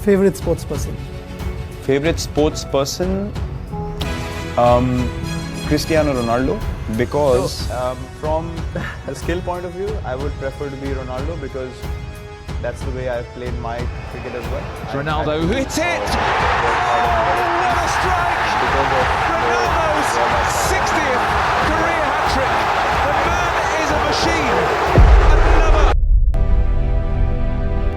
Favorite sports person? Favorite sports person? Cristiano Ronaldo, because from a skill point of view, I would prefer to be Ronaldo because that's the way I've played my cricket as well. Ronaldo hits it! What a strike! Ronaldo's 60th career hat-trick. The man is a machine. Another.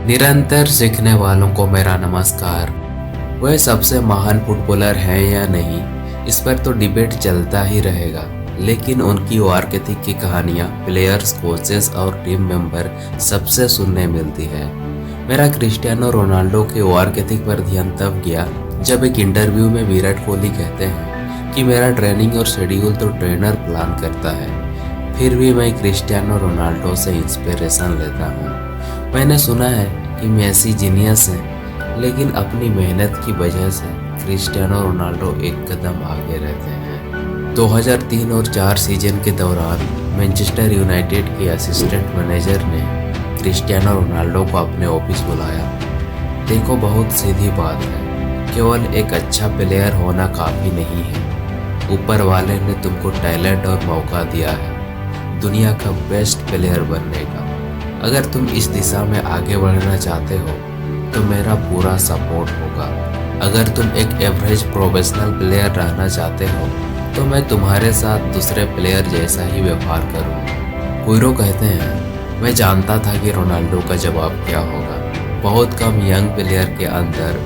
निरंतर सीखने वालों को मेरा नमस्कार। वह सबसे महान footballer हैं या नहीं, इस पर तो डिबेट चलता ही रहेगा, लेकिन उनकी वर्क एथिक की कहानियाँ प्लेयर्स, कोचेस और टीम मेंबर सबसे सुनने मिलती है। मेरा क्रिस्टियानो रोनाल्डो के वर्क एथिक पर ध्यान तब गया जब एक इंटरव्यू में विराट कोहली कहते हैं कि मेरा ट्रेनिंग और शेड्यूल तो ट्रेनर प्लान करता है, फिर भी मैं क्रिस्टियानो रोनाल्डो से इंस्पिरेशन लेता हूँ। मैंने सुना है कि मेसी जीनियस है, लेकिन अपनी मेहनत की वजह से क्रिस्टियानो रोनाल्डो एक कदम आगे रहते हैं। 2003 और 4 सीजन के दौरान मैनचेस्टर यूनाइटेड के असिस्टेंट मैनेजर ने क्रिस्टियानो रोनाल्डो को अपने ऑफिस बुलाया। देखो, बहुत सीधी बात है, केवल एक अच्छा प्लेयर होना काफ़ी नहीं है। ऊपर वाले ने तुमको टैलेंट और मौका दिया है दुनिया का बेस्ट प्लेयर बनने का। अगर तुम इस दिशा में आगे बढ़ना चाहते हो तो मेरा पूरा सपोर्ट होगा। अगर तुम एक एवरेज प्रोफेशनल प्लेयर रहना चाहते हो तो मैं तुम्हारे साथ दूसरे प्लेयर जैसा ही व्यवहार करूँ। कुइरो कहते हैं, मैं जानता था कि रोनाल्डो का जवाब क्या होगा। बहुत कम यंग प्लेयर के अंदर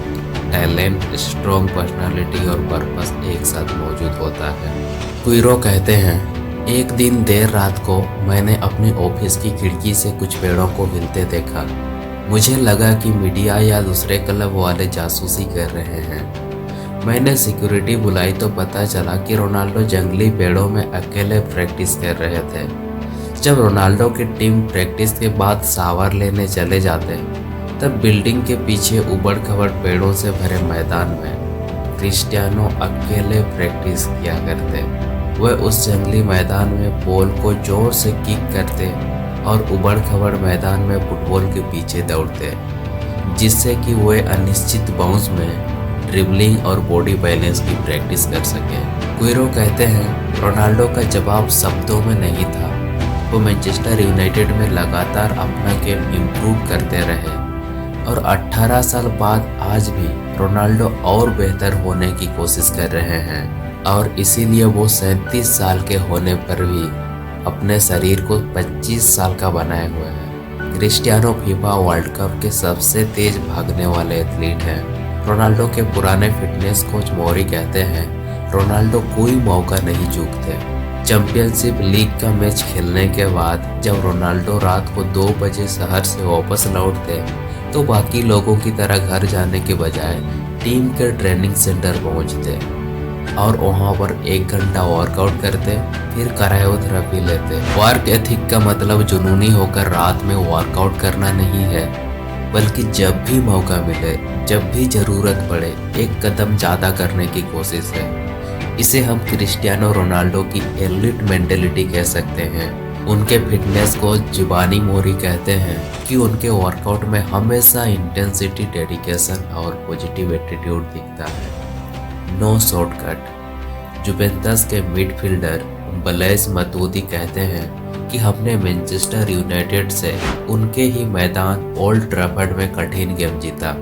टैलेंट, स्ट्रॉन्ग पर्सनालिटी और पर्पस एक साथ मौजूद होता है। कुइरो कहते हैं, एक दिन देर रात को मैंने अपने ऑफिस की खिड़की से कुछ पेड़ों को हिलते देखा। मुझे लगा कि मीडिया या दूसरे क्लब वाले जासूसी कर रहे हैं। मैंने सिक्योरिटी बुलाई तो पता चला कि रोनाल्डो जंगली पेड़ों में अकेले प्रैक्टिस कर रहे थे। जब रोनाल्डो की टीम प्रैक्टिस के बाद शावर लेने चले जाते तब बिल्डिंग के पीछे उबड़ खबड़ पेड़ों से भरे मैदान में क्रिस्टियानो अकेले प्रैक्टिस किया करते। वह उस जंगली मैदान में बॉल को जोर से किक करते और उबड़ खबड़ मैदान में फुटबॉल के पीछे दौड़ते, जिससे कि वे अनिश्चित बाउंस में ड्रिबलिंग और बॉडी बैलेंस की प्रैक्टिस कर सके। कुइरो कहते हैं, रोनाल्डो का जवाब शब्दों में नहीं था। वो मैनचेस्टर यूनाइटेड में लगातार अपना गेम इम्प्रूव करते रहे और 18 साल बाद आज भी रोनाल्डो और बेहतर होने की कोशिश कर रहे हैं, और इसीलिए वो 37 साल के होने पर भी अपने शरीर को 25 साल का बनाए हुए हैं। क्रिस्टियानो फीफा वर्ल्ड कप के सबसे तेज भागने वाले एथलीट हैं। रोनाल्डो के पुराने फिटनेस कोच मोरी कहते हैं, रोनाल्डो कोई मौका नहीं चूकते। चैंपियनशिप लीग का मैच खेलने के बाद जब रोनाल्डो रात को 2 बजे शहर से वापस लौटते तो बाकी लोगों की तरह घर जाने के बजाय टीम के ट्रेनिंग सेंटर पहुंचते और वहाँ पर 1 घंटा वर्कआउट करते, फिर क्रायोथेरेपी लेते। वर्क एथिक का मतलब जुनूनी होकर रात में वर्कआउट करना नहीं है, बल्कि जब भी मौका मिले, जब भी ज़रूरत पड़े, एक कदम ज़्यादा करने की कोशिश है। इसे हम क्रिस्टियानो रोनाल्डो की एलीट मेंटेलिटी कह सकते हैं। उनके फिटनेस कोच जिवानी मोरी कहते हैं कि उनके वर्कआउट में हमेशा इंटेंसिटी, डेडिकेशन और पॉजिटिव एटीट्यूड दिखता है। No shortcut. जुवेंटस के मिडफील्डर ब्लेज मतूदी कहते हैं कि हमने मैनचेस्टर यूनाइटेड से उनके ही मैदान ओल्ड ट्रैफर्ड में कठिन गेम जीता।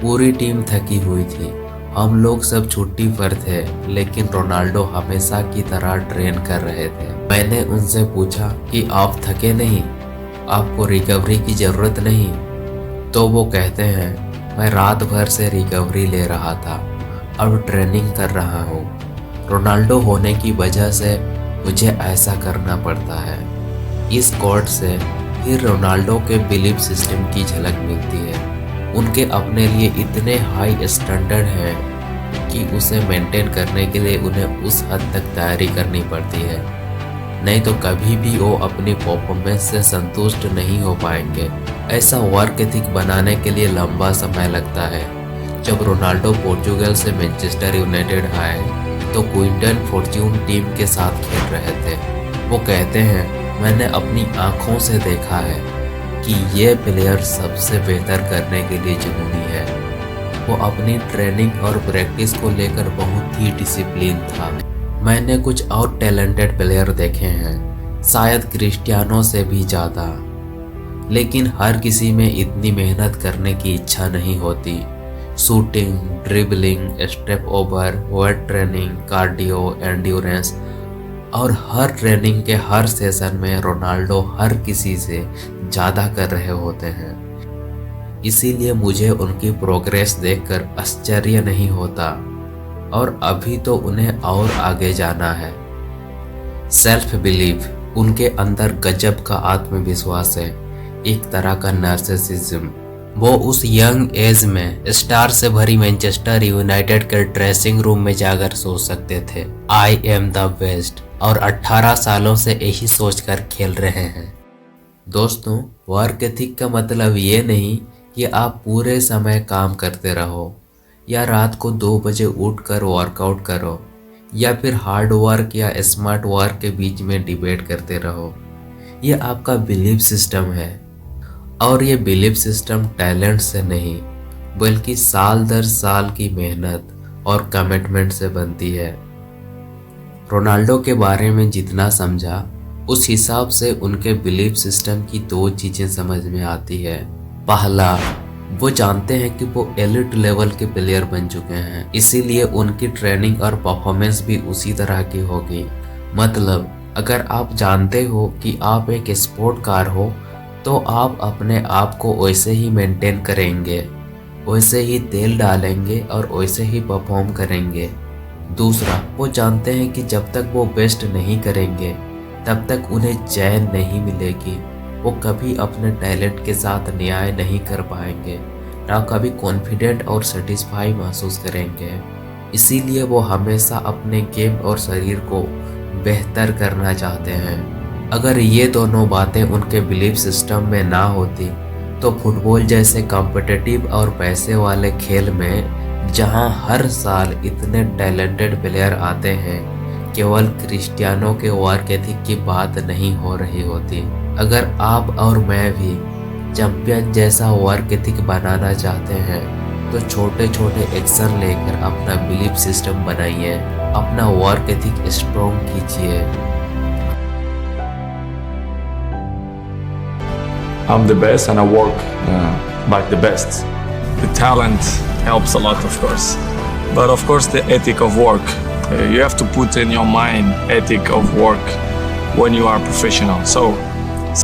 पूरी टीम थकी हुई थी, हम लोग सब छुट्टी पर थे, लेकिन रोनाल्डो हमेशा की तरह ट्रेन कर रहे थे। मैंने उनसे पूछा कि आप थके नहीं, आपको रिकवरी की ज़रूरत नहीं? तो वो कहते हैं, मैं रात भर से रिकवरी ले रहा था, अब ट्रेनिंग कर रहा हूँ। रोनाल्डो होने की वजह से मुझे ऐसा करना पड़ता है। इस कोट से फिर रोनाल्डो के बिलीफ सिस्टम की झलक मिलती है। उनके अपने लिए इतने हाई स्टैंडर्ड हैं कि उसे मेंटेन करने के लिए उन्हें उस हद तक तैयारी करनी पड़ती है, नहीं तो कभी भी वो अपनी परफॉर्मेंस से संतुष्ट नहीं हो पाएंगे। ऐसा वर्क एथिक बनाने के लिए लंबा समय लगता है। जब रोनाल्डो पोर्चुगल से मैनचेस्टर यूनाइटेड आए तो क्विंटन फॉर्च्यून टीम के साथ खेल रहे थे। वो कहते हैं, मैंने अपनी आंखों से देखा है कि ये प्लेयर सबसे बेहतर करने के लिए जुनूनी है। वो अपनी ट्रेनिंग और प्रैक्टिस को लेकर बहुत ही डिसिप्लिन था। मैंने कुछ और टैलेंटेड प्लेयर देखे हैं, शायद क्रिस्टियानो से भी ज़्यादा, लेकिन हर किसी में इतनी मेहनत करने की इच्छा नहीं होती। Shooting, dribbling, step over, weight training, cardio, endurance और हर ट्रेनिंग के हर सेशन में रोनाल्डो हर किसी से ज़्यादा कर रहे होते हैं। इसीलिए मुझे उनकी प्रोग्रेस देखकर आश्चर्य नहीं होता और अभी तो उन्हें और आगे जाना है। सेल्फ बिलीफ, उनके अंदर गजब का आत्मविश्वास है, एक तरह का नार्सिसिज्म। वो उस यंग एज में स्टार से भरी मैनचेस्टर यूनाइटेड के ड्रेसिंग रूम में जाकर सोच सकते थे आई एम द बेस्ट, और 18 सालों से यही सोचकर खेल रहे हैं। दोस्तों, वर्क एथिक का मतलब ये नहीं कि आप पूरे समय काम करते रहो या रात को 2 बजे उठकर वर्कआउट करो या फिर हार्ड वर्क या स्मार्ट वर्क के बीच में डिबेट करते रहो। ये आपका बिलीफ सिस्टम है और ये बिलीफ सिस्टम टैलेंट से नहीं बल्कि साल दर साल की मेहनत और कमिटमेंट से बनती है। रोनाल्डो के बारे में जितना समझा उस हिसाब से उनके बिलीफ सिस्टम की 2 चीज़ें समझ में आती है। पहला, वो जानते हैं कि वो एलिट लेवल के प्लेयर बन चुके हैं, इसीलिए उनकी ट्रेनिंग और परफॉर्मेंस भी उसी तरह की होगी। मतलब अगर आप जानते हो कि आप एक स्पोर्ट कार हो तो आप अपने आप को वैसे ही मेंटेन करेंगे, वैसे ही तेल डालेंगे और वैसे ही परफॉर्म करेंगे। दूसरा, वो जानते हैं कि जब तक वो बेस्ट नहीं करेंगे तब तक उन्हें चैन नहीं मिलेगी। वो कभी अपने टैलेंट के साथ न्याय नहीं कर पाएंगे, ना कभी कॉन्फिडेंट और सेटिस्फाई महसूस करेंगे। इसीलिए वो हमेशा अपने गेम और शरीर को बेहतर करना चाहते हैं। अगर ये दोनों बातें उनके बिलीफ सिस्टम में ना होती तो फुटबॉल जैसे कॉम्पिटिटिव और पैसे वाले खेल में जहां हर साल इतने टैलेंटेड प्लेयर आते हैं, केवल क्रिस्टियानो के वर्क एथिक की बात नहीं हो रही होती। अगर आप और मैं भी चैंपियन जैसा वर्क एथिक बनाना चाहते हैं तो छोटे छोटे एक्शन लेकर अपना बिलीफ सिस्टम बनाइए, अपना वर्क एथिक स्ट्रॉन्ग कीजिए। I'm the best and I work like the best. The talent helps a lot, of course. But of course, the ethic of work. You have to put in your mind ethic of work when you are professional. So